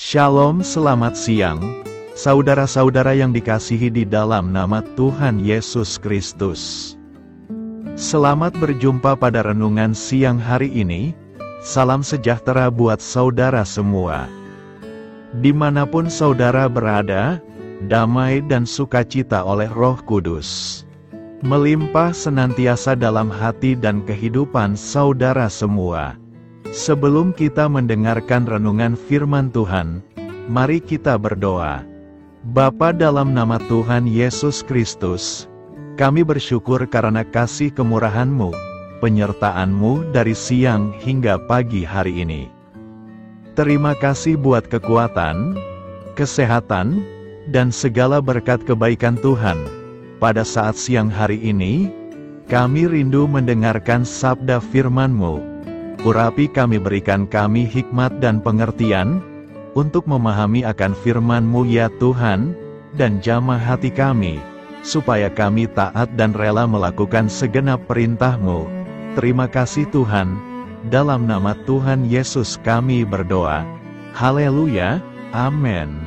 Shalom, selamat siang, saudara-saudara yang dikasihi di dalam nama Tuhan Yesus Kristus. Selamat berjumpa pada renungan siang hari ini. Salam sejahtera buat saudara semua. Dimanapun saudara berada, damai dan sukacita oleh Roh Kudus melimpah senantiasa dalam hati dan kehidupan saudara semua. Sebelum kita mendengarkan renungan firman Tuhan, mari kita berdoa. Bapa, dalam nama Tuhan Yesus Kristus, kami bersyukur karena kasih kemurahan-Mu, penyertaan-Mu dari siang hingga pagi hari ini. Terima kasih buat kekuatan, kesehatan, dan segala berkat kebaikan Tuhan. Pada saat siang hari ini, kami rindu mendengarkan sabda firman-Mu. Urapi kami, berikan kami hikmat dan pengertian, untuk memahami akan firman-Mu ya Tuhan, dan jamah hati kami, supaya kami taat dan rela melakukan segenap perintah-Mu. Terima kasih Tuhan, dalam nama Tuhan Yesus kami berdoa. Haleluya, amin.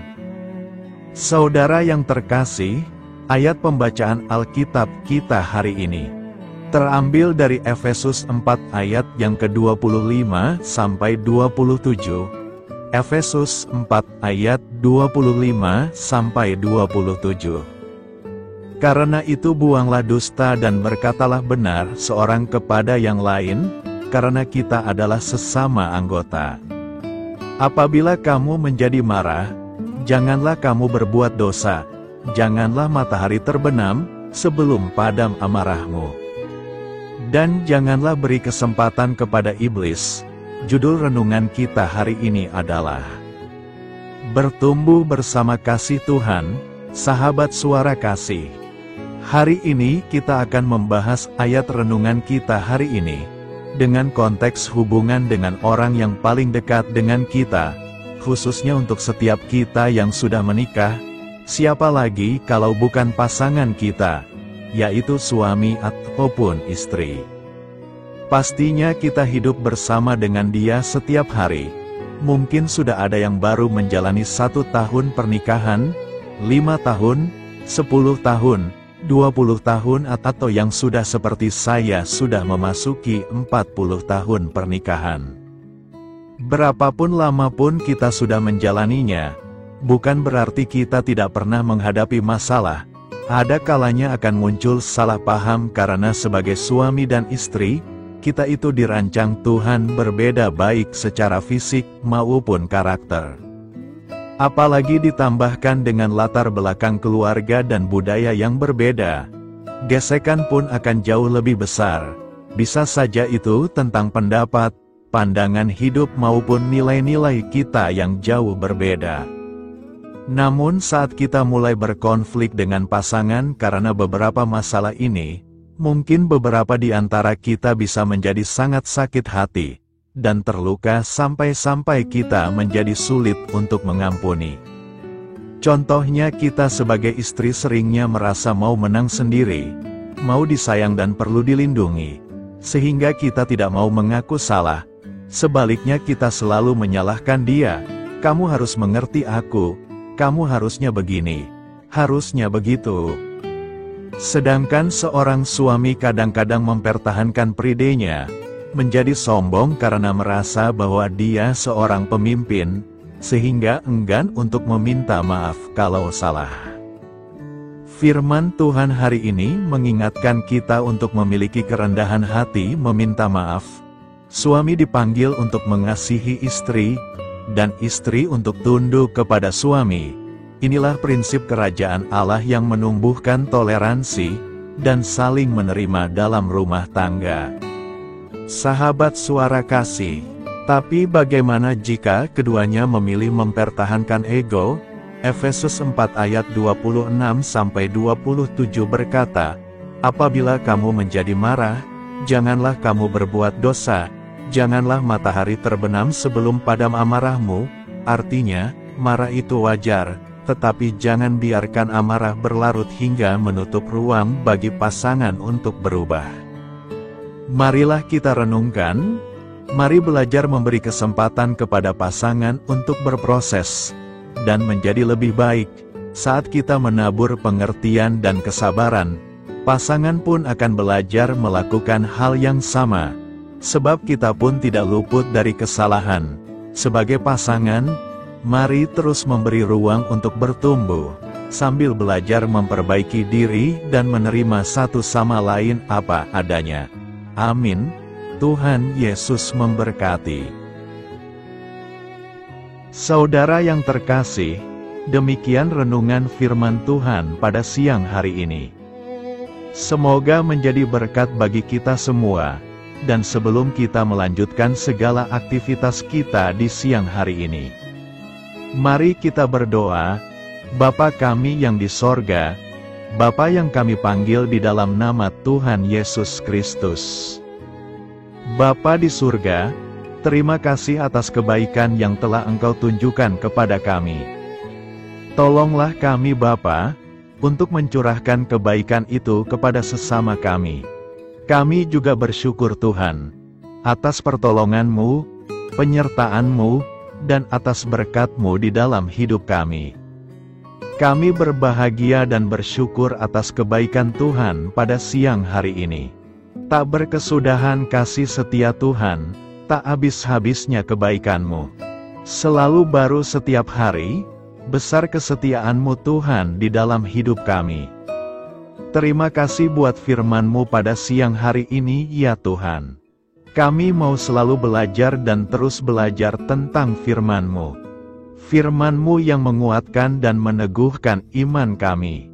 Saudara yang terkasih, ayat pembacaan Alkitab kita hari ini terambil dari Efesus 4 ayat yang ke-25 sampai 27. Efesus 4 ayat 25 sampai 27. Karena itu buanglah dusta dan berkatalah benar seorang kepada yang lain, karena kita adalah sesama anggota. Apabila kamu menjadi marah, janganlah kamu berbuat dosa, janganlah matahari terbenam sebelum padam amarahmu. Dan janganlah beri kesempatan kepada iblis. Judul renungan kita hari ini adalah Bertumbuh bersama kasih Tuhan, sahabat suara kasih. Hari ini kita akan membahas ayat renungan kita hari ini dengan konteks hubungan dengan orang yang paling dekat dengan kita, khususnya untuk setiap kita yang sudah menikah. Siapa lagi kalau bukan pasangan kita, yaitu suami ataupun istri. Pastinya kita hidup bersama dengan dia setiap hari. Mungkin sudah ada yang baru menjalani 1 tahun pernikahan, 5 tahun, 10 tahun, 20 tahun, atau yang sudah seperti saya sudah memasuki 40 tahun pernikahan. Berapapun lama pun kita sudah menjalaninya, bukan berarti kita tidak pernah menghadapi masalah. Ada kalanya akan muncul salah paham karena sebagai suami dan istri, kita itu dirancang Tuhan berbeda baik secara fisik maupun karakter. Apalagi ditambahkan dengan latar belakang keluarga dan budaya yang berbeda, gesekan pun akan jauh lebih besar. Bisa saja itu tentang pendapat, pandangan hidup maupun nilai-nilai kita yang jauh berbeda. Namun saat kita mulai berkonflik dengan pasangan karena beberapa masalah ini, mungkin beberapa di antara kita bisa menjadi sangat sakit hati, dan terluka sampai-sampai kita menjadi sulit untuk mengampuni. Contohnya kita sebagai istri seringnya merasa mau menang sendiri, mau disayang dan perlu dilindungi, sehingga kita tidak mau mengaku salah. Sebaliknya kita selalu menyalahkan dia, kamu harus mengerti aku, kamu harusnya begini, harusnya begitu. Sedangkan seorang suami kadang-kadang mempertahankan peridenya, menjadi sombong karena merasa bahwa dia seorang pemimpin, sehingga enggan untuk meminta maaf kalau salah. Firman Tuhan hari ini mengingatkan kita untuk memiliki kerendahan hati meminta maaf. Suami dipanggil untuk mengasihi istri, dan istri untuk tunduk kepada suami. Inilah prinsip kerajaan Allah yang menumbuhkan toleransi dan saling menerima dalam rumah tangga. Sahabat suara kasih, tapi bagaimana jika keduanya memilih mempertahankan ego? Efesus 4 ayat 26-27 berkata, apabila kamu menjadi marah, janganlah kamu berbuat dosa, janganlah matahari terbenam sebelum padam amarahmu. Artinya, marah itu wajar, tetapi jangan biarkan amarah berlarut hingga menutup ruang bagi pasangan untuk berubah. Marilah kita renungkan, Mari belajar memberi kesempatan kepada pasangan untuk berproses dan menjadi lebih baik. Saat kita menabur pengertian dan kesabaran, pasangan pun akan belajar melakukan hal yang sama, sebab kita pun tidak luput dari kesalahan. Sebagai pasangan, mari terus memberi ruang untuk bertumbuh, sambil belajar memperbaiki diri dan menerima satu sama lain apa adanya. Amin. Tuhan Yesus memberkati. Saudara yang terkasih, demikian renungan firman Tuhan pada siang hari ini. Semoga menjadi berkat bagi kita semua. Dan sebelum kita melanjutkan segala aktivitas kita di siang hari ini, mari kita berdoa. Bapa kami yang di sorga, Bapa yang kami panggil di dalam nama Tuhan Yesus Kristus. Bapa di surga, terima kasih atas kebaikan yang telah Engkau tunjukkan kepada kami. Tolonglah kami Bapa, untuk mencurahkan kebaikan itu kepada sesama kami. Kami juga bersyukur Tuhan, atas pertolongan-Mu, penyertaan-Mu, dan atas berkat-Mu di dalam hidup kami. Kami berbahagia dan bersyukur atas kebaikan Tuhan pada siang hari ini. Tak berkesudahan kasih setia Tuhan, tak habis-habisnya kebaikan-Mu. Selalu baru setiap hari, besar kesetiaan-Mu Tuhan di dalam hidup kami. Terima kasih buat firman-Mu pada siang hari ini ya Tuhan. Kami mau selalu belajar dan terus belajar tentang firman-Mu. Firman-Mu yang menguatkan dan meneguhkan iman kami.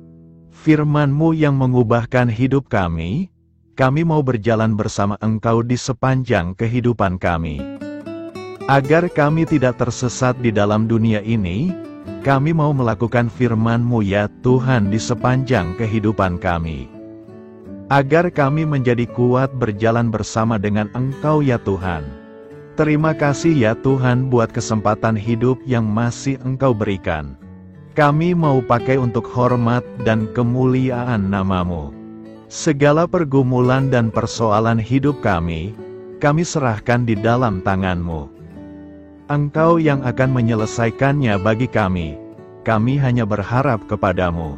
Firman-Mu yang mengubahkan hidup kami. Kami mau berjalan bersama Engkau di sepanjang kehidupan kami. Agar kami tidak tersesat di dalam dunia ini, kami mau melakukan firman-Mu ya Tuhan di sepanjang kehidupan kami. Agar kami menjadi kuat berjalan bersama dengan Engkau ya Tuhan. Terima kasih ya Tuhan buat kesempatan hidup yang masih Engkau berikan. Kami mau pakai untuk hormat dan kemuliaan nama-Mu. Segala pergumulan dan persoalan hidup kami serahkan di dalam tangan-Mu. Engkau yang akan menyelesaikannya bagi kami. Kami hanya berharap kepada-Mu.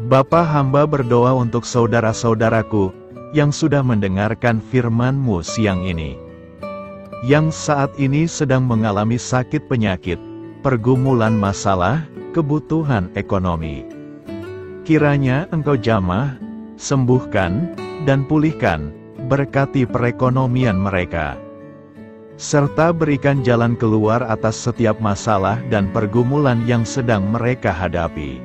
Bapa, hamba berdoa untuk saudara-saudaraku yang sudah mendengarkan firman-Mu siang ini. Yang saat ini sedang mengalami sakit penyakit, pergumulan masalah, kebutuhan ekonomi. Kiranya Engkau jamah, sembuhkan, dan pulihkan, berkati perekonomian mereka. Serta berikan jalan keluar atas setiap masalah dan pergumulan yang sedang mereka hadapi.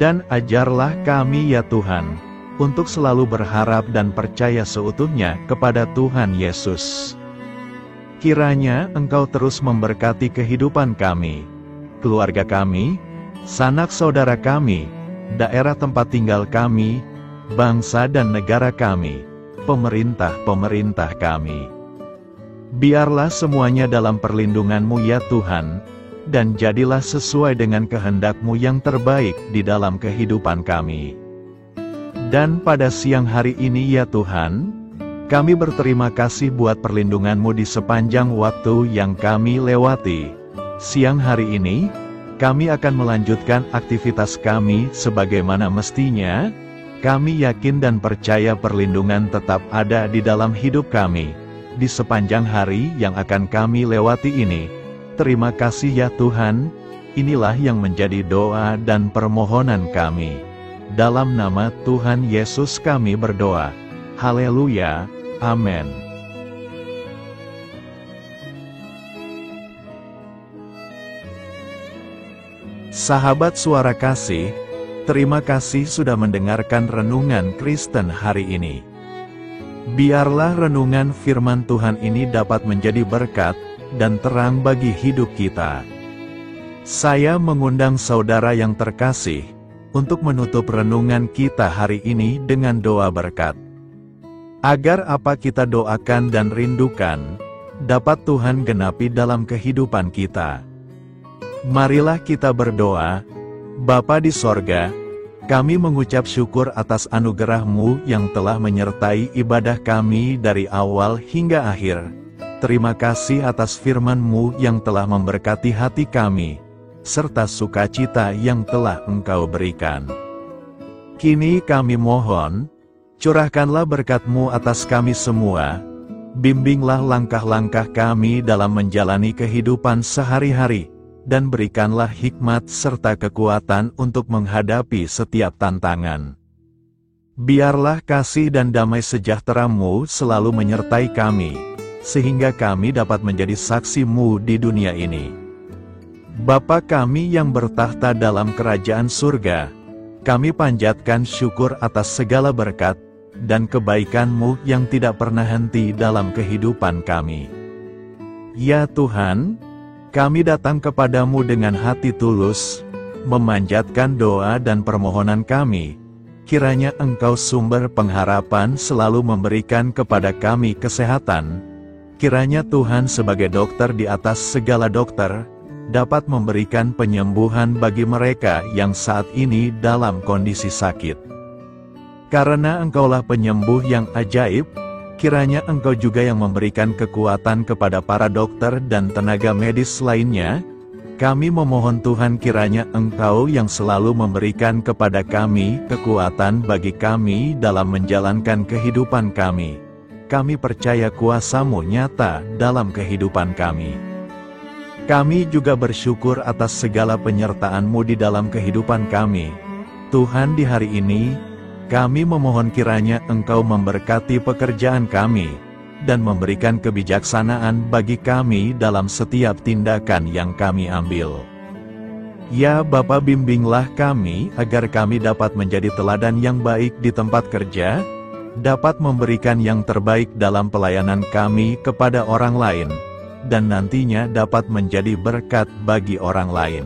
Dan ajarlah kami ya Tuhan, untuk selalu berharap dan percaya seutuhnya kepada Tuhan Yesus. Kiranya Engkau terus memberkati kehidupan kami, keluarga kami, sanak saudara kami, daerah tempat tinggal kami, bangsa dan negara kami, pemerintah-pemerintah kami. Biarlah semuanya dalam perlindungan-Mu ya Tuhan, dan jadilah sesuai dengan kehendak-Mu yang terbaik di dalam kehidupan kami. Dan pada siang hari ini ya Tuhan, kami berterima kasih buat perlindungan-Mu di sepanjang waktu yang kami lewati. Siang hari ini, kami akan melanjutkan aktivitas kami sebagaimana mestinya. Kami yakin dan percaya perlindungan tetap ada di dalam hidup kami di sepanjang hari yang akan kami lewati ini. Terima kasih ya Tuhan, inilah yang menjadi doa dan permohonan kami. Dalam nama Tuhan Yesus kami berdoa. Haleluya, amin. Sahabat Suara Kasih, terima kasih sudah mendengarkan renungan Kristen hari ini. Biarlah renungan firman Tuhan ini dapat menjadi berkat dan terang bagi hidup kita. Saya mengundang saudara yang terkasih untuk menutup renungan kita hari ini dengan doa berkat. Agar apa kita doakan dan rindukan, dapat Tuhan genapi dalam kehidupan kita. Marilah kita berdoa. Bapa di sorga, kami mengucap syukur atas anugerah-Mu yang telah menyertai ibadah kami dari awal hingga akhir. terima kasih atas firman-Mu yang telah memberkati hati kami, serta sukacita yang telah Engkau berikan. Kini kami mohon, curahkanlah berkat-Mu atas kami semua, bimbinglah langkah-langkah kami dalam menjalani kehidupan sehari-hari, dan berikanlah hikmat serta kekuatan untuk menghadapi setiap tantangan. Biarlah kasih dan damai sejahtera-Mu selalu menyertai kami, sehingga kami dapat menjadi saksi-Mu di dunia ini. Bapa kami yang bertahta dalam kerajaan surga, kami panjatkan syukur atas segala berkat dan kebaikan-Mu yang tidak pernah henti dalam kehidupan kami. Ya Tuhan, kami datang kepadamu dengan hati tulus, memanjatkan doa dan permohonan kami, kiranya Engkau sumber pengharapan selalu memberikan kepada kami kesehatan, kiranya Tuhan sebagai dokter di atas segala dokter, dapat memberikan penyembuhan bagi mereka yang saat ini dalam kondisi sakit. Karena Engkaulah penyembuh yang ajaib, kiranya Engkau juga yang memberikan kekuatan kepada para dokter dan tenaga medis lainnya. Kami memohon Tuhan kiranya Engkau yang selalu memberikan kepada kami kekuatan bagi kami dalam menjalankan kehidupan kami. Kami percaya kuasa-Mu nyata dalam kehidupan kami. Kami juga bersyukur atas segala penyertaan-Mu di dalam kehidupan kami. Tuhan, di hari ini, kami memohon kiranya Engkau memberkati pekerjaan kami, dan memberikan kebijaksanaan bagi kami dalam setiap tindakan yang kami ambil. Ya Bapa, bimbinglah kami agar kami dapat menjadi teladan yang baik di tempat kerja, dapat memberikan yang terbaik dalam pelayanan kami kepada orang lain, dan nantinya dapat menjadi berkat bagi orang lain.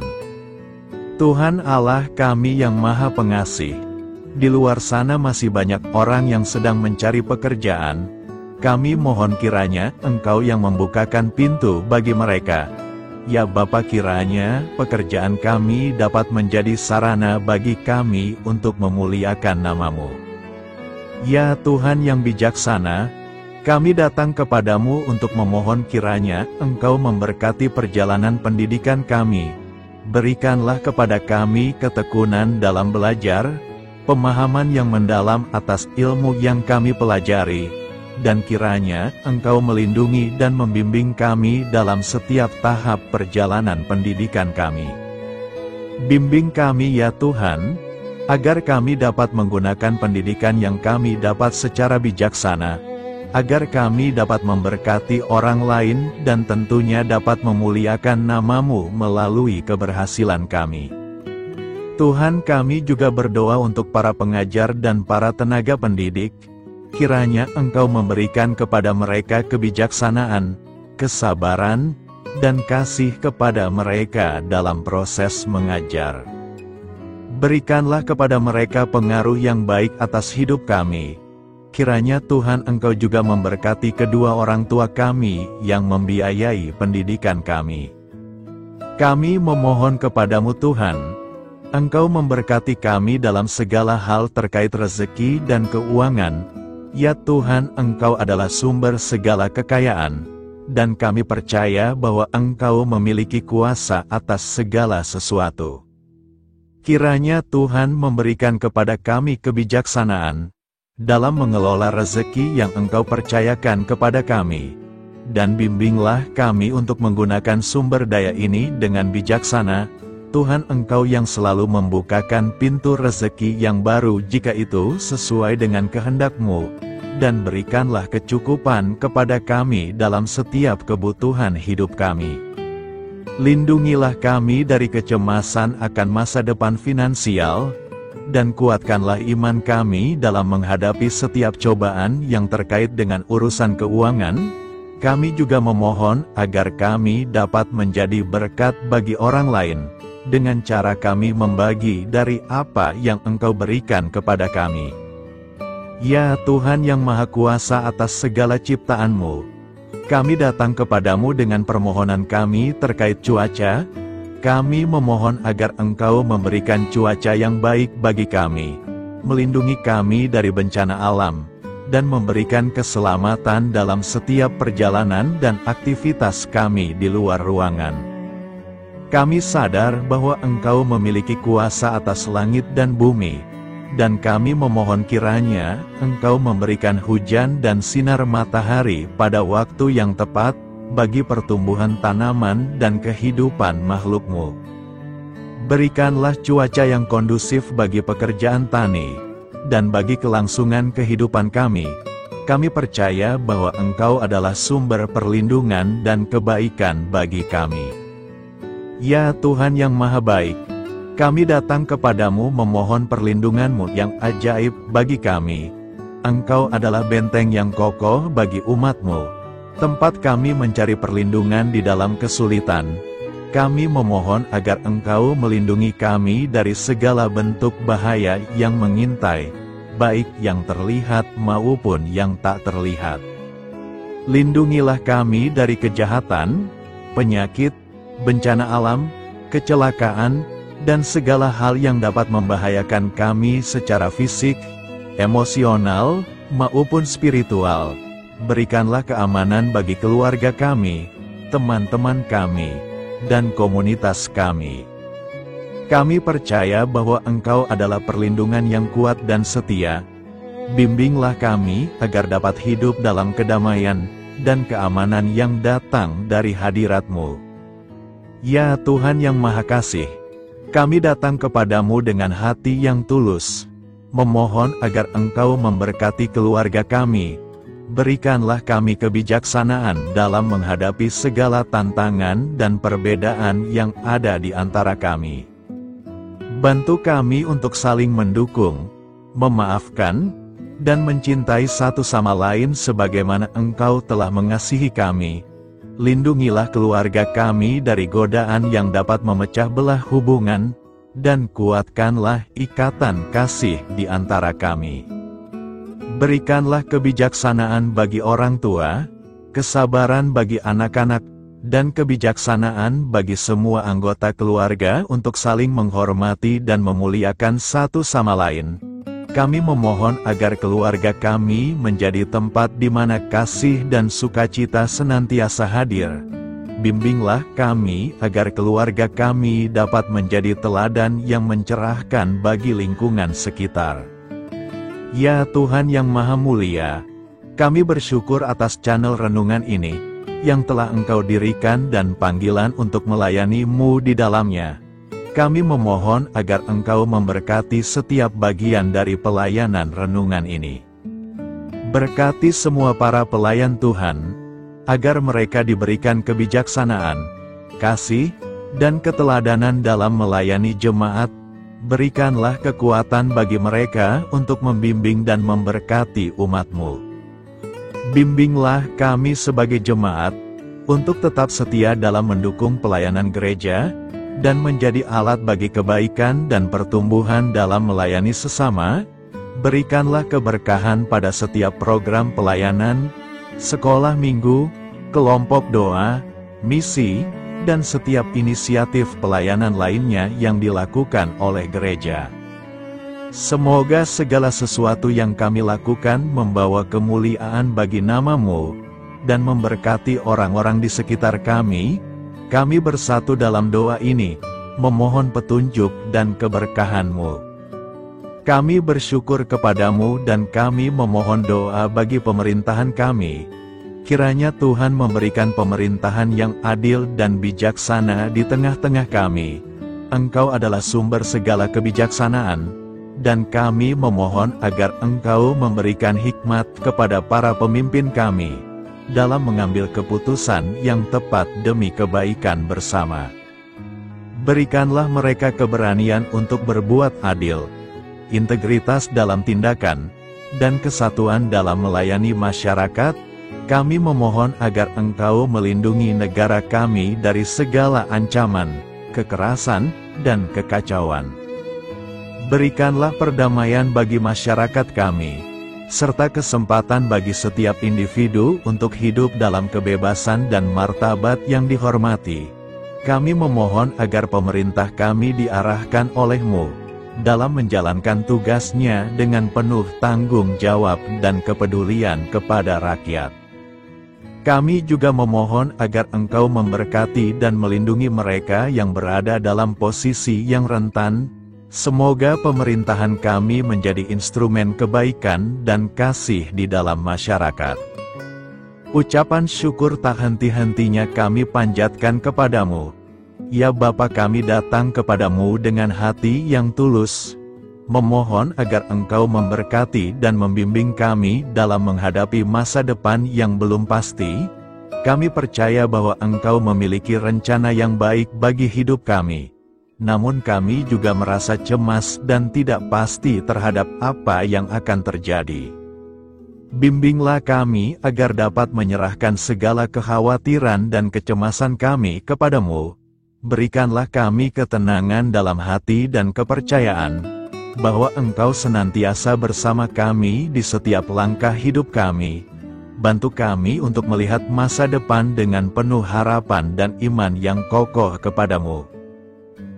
Tuhan Allah kami yang Maha Pengasih, di luar sana masih banyak orang yang sedang mencari pekerjaan. Kami mohon kiranya Engkau yang membukakan pintu bagi mereka. Ya Bapa, kiranya pekerjaan kami dapat menjadi sarana bagi kami untuk memuliakan nama-Mu. Ya Tuhan yang bijaksana, kami datang kepadamu untuk memohon kiranya Engkau memberkati perjalanan pendidikan kami. Berikanlah kepada kami ketekunan dalam belajar, pemahaman yang mendalam atas ilmu yang kami pelajari, dan kiranya Engkau melindungi dan membimbing kami dalam setiap tahap perjalanan pendidikan kami. Bimbing kami ya Tuhan, agar kami dapat menggunakan pendidikan yang kami dapat secara bijaksana, agar kami dapat memberkati orang lain dan tentunya dapat memuliakan nama-Mu melalui keberhasilan kami. Tuhan, kami juga berdoa untuk para pengajar dan para tenaga pendidik, kiranya Engkau memberikan kepada mereka kebijaksanaan, kesabaran, dan kasih kepada mereka dalam proses mengajar. Berikanlah kepada mereka pengaruh yang baik atas hidup kami. Kiranya Tuhan Engkau juga memberkati kedua orang tua kami yang membiayai pendidikan kami. Kami memohon kepadamu Tuhan, Engkau memberkati kami dalam segala hal terkait rezeki dan keuangan. Ya Tuhan, Engkau adalah sumber segala kekayaan, dan kami percaya bahwa Engkau memiliki kuasa atas segala sesuatu. Kiranya Tuhan memberikan kepada kami kebijaksanaan dalam mengelola rezeki yang Engkau percayakan kepada kami, dan bimbinglah kami untuk menggunakan sumber daya ini dengan bijaksana. Tuhan, Engkau yang selalu membukakan pintu rezeki yang baru jika itu sesuai dengan kehendak-Mu, dan berikanlah kecukupan kepada kami dalam setiap kebutuhan hidup kami. Lindungilah kami dari kecemasan akan masa depan finansial, dan kuatkanlah iman kami dalam menghadapi setiap cobaan yang terkait dengan urusan keuangan. Kami juga memohon agar kami dapat menjadi berkat bagi orang lain, dengan cara kami membagi dari apa yang Engkau berikan kepada kami. Ya Tuhan yang Maha Kuasa atas segala ciptaan-Mu, kami datang kepadamu dengan permohonan kami terkait cuaca. Kami memohon agar Engkau memberikan cuaca yang baik bagi kami, melindungi kami dari bencana alam, dan memberikan keselamatan dalam setiap perjalanan dan aktivitas kami di luar ruangan. Kami sadar bahwa Engkau memiliki kuasa atas langit dan bumi, dan kami memohon kiranya Engkau memberikan hujan dan sinar matahari pada waktu yang tepat bagi pertumbuhan tanaman dan kehidupan makhluk-Mu. Berikanlah cuaca yang kondusif bagi pekerjaan tani, dan bagi kelangsungan kehidupan kami. Kami percaya bahwa Engkau adalah sumber perlindungan dan kebaikan bagi kami. Ya Tuhan yang Maha Baik, kami datang kepadamu memohon perlindungan-Mu yang ajaib bagi kami. Engkau adalah benteng yang kokoh bagi umat-Mu, tempat kami mencari perlindungan di dalam kesulitan. Kami memohon agar Engkau melindungi kami dari segala bentuk bahaya yang mengintai, baik yang terlihat maupun yang tak terlihat. Lindungilah kami dari kejahatan, penyakit, bencana alam, kecelakaan, dan segala hal yang dapat membahayakan kami secara fisik, emosional, maupun spiritual. Berikanlah keamanan bagi keluarga kami, teman-teman kami, dan komunitas kami. Kami percaya bahwa Engkau adalah perlindungan yang kuat dan setia. Bimbinglah kami agar dapat hidup dalam kedamaian dan keamanan yang datang dari hadirat-Mu. Ya Tuhan yang Maha Kasih, kami datang kepadamu dengan hati yang tulus, memohon agar Engkau memberkati keluarga kami. Berikanlah kami kebijaksanaan dalam menghadapi segala tantangan dan perbedaan yang ada di antara kami. Bantu kami untuk saling mendukung, memaafkan, dan mencintai satu sama lain sebagaimana Engkau telah mengasihi kami. Lindungilah keluarga kami dari godaan yang dapat memecah belah hubungan, dan kuatkanlah ikatan kasih di antara kami. Berikanlah kebijaksanaan bagi orang tua, kesabaran bagi anak-anak, dan kebijaksanaan bagi semua anggota keluarga untuk saling menghormati dan memuliakan satu sama lain. Kami memohon agar keluarga kami menjadi tempat di mana kasih dan sukacita senantiasa hadir. Bimbinglah kami agar keluarga kami dapat menjadi teladan yang mencerahkan bagi lingkungan sekitar. Ya Tuhan yang Maha Mulia, kami bersyukur atas channel renungan ini, yang telah Engkau dirikan dan panggilan untuk melayani-Mu di dalamnya. Kami memohon agar Engkau memberkati setiap bagian dari pelayanan renungan ini. Berkati semua para pelayan Tuhan, agar mereka diberikan kebijaksanaan, kasih, dan keteladanan dalam melayani jemaat. Berikanlah kekuatan bagi mereka untuk membimbing dan memberkati umat-Mu. Bimbinglah kami sebagai jemaat, untuk tetap setia dalam mendukung pelayanan gereja, dan menjadi alat bagi kebaikan dan pertumbuhan dalam melayani sesama. Berikanlah keberkahan pada setiap program pelayanan, sekolah minggu, kelompok doa, misi, dan setiap inisiatif pelayanan lainnya yang dilakukan oleh gereja. Semoga segala sesuatu yang kami lakukan membawa kemuliaan bagi nama-Mu, dan memberkati orang-orang di sekitar kami. Kami bersatu dalam doa ini, memohon petunjuk dan keberkahan-Mu. Kami bersyukur kepadamu dan kami memohon doa bagi pemerintahan kami. Kiranya Tuhan memberikan pemerintahan yang adil dan bijaksana di tengah-tengah kami. Engkau adalah sumber segala kebijaksanaan, dan kami memohon agar Engkau memberikan hikmat kepada para pemimpin kami, dalam mengambil keputusan yang tepat demi kebaikan bersama. Berikanlah mereka keberanian untuk berbuat adil, integritas dalam tindakan, dan kesatuan dalam melayani masyarakat. Kami memohon agar Engkau melindungi negara kami dari segala ancaman, kekerasan, dan kekacauan. Berikanlah perdamaian bagi masyarakat kami, serta kesempatan bagi setiap individu untuk hidup dalam kebebasan dan martabat yang dihormati. Kami memohon agar pemerintah kami diarahkan oleh-Mu, dalam menjalankan tugasnya dengan penuh tanggung jawab dan kepedulian kepada rakyat. Kami juga memohon agar Engkau memberkati dan melindungi mereka yang berada dalam posisi yang rentan. Semoga pemerintahan kami menjadi instrumen kebaikan dan kasih di dalam masyarakat. Ucapan syukur tak henti-hentinya kami panjatkan kepadamu. Ya Bapa, kami datang kepadamu dengan hati yang tulus, memohon agar Engkau memberkati dan membimbing kami dalam menghadapi masa depan yang belum pasti. Kami percaya bahwa Engkau memiliki rencana yang baik bagi hidup kami. Namun kami juga merasa cemas dan tidak pasti terhadap apa yang akan terjadi. Bimbinglah kami agar dapat menyerahkan segala kekhawatiran dan kecemasan kami kepadamu. Berikanlah kami ketenangan dalam hati dan kepercayaan bahwa Engkau senantiasa bersama kami di setiap langkah hidup kami. Bantu kami untuk melihat masa depan dengan penuh harapan dan iman yang kokoh kepadamu.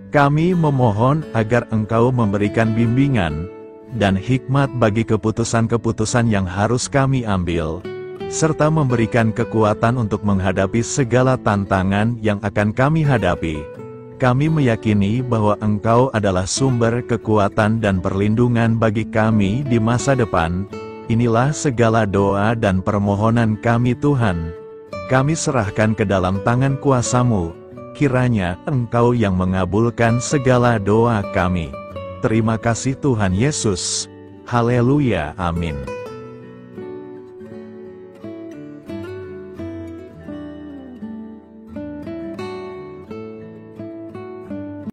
Kami memohon agar Engkau memberikan bimbingan dan hikmat bagi keputusan-keputusan yang harus kami ambil, serta memberikan kekuatan untuk menghadapi segala tantangan yang akan kami hadapi. Kami meyakini bahwa Engkau adalah sumber kekuatan dan perlindungan bagi kami di masa depan. Inilah segala doa dan permohonan kami Tuhan. Kami serahkan ke dalam tangan kuasa-Mu. Kiranya Engkau yang mengabulkan segala doa kami. Terima kasih Tuhan Yesus. Haleluya, amin.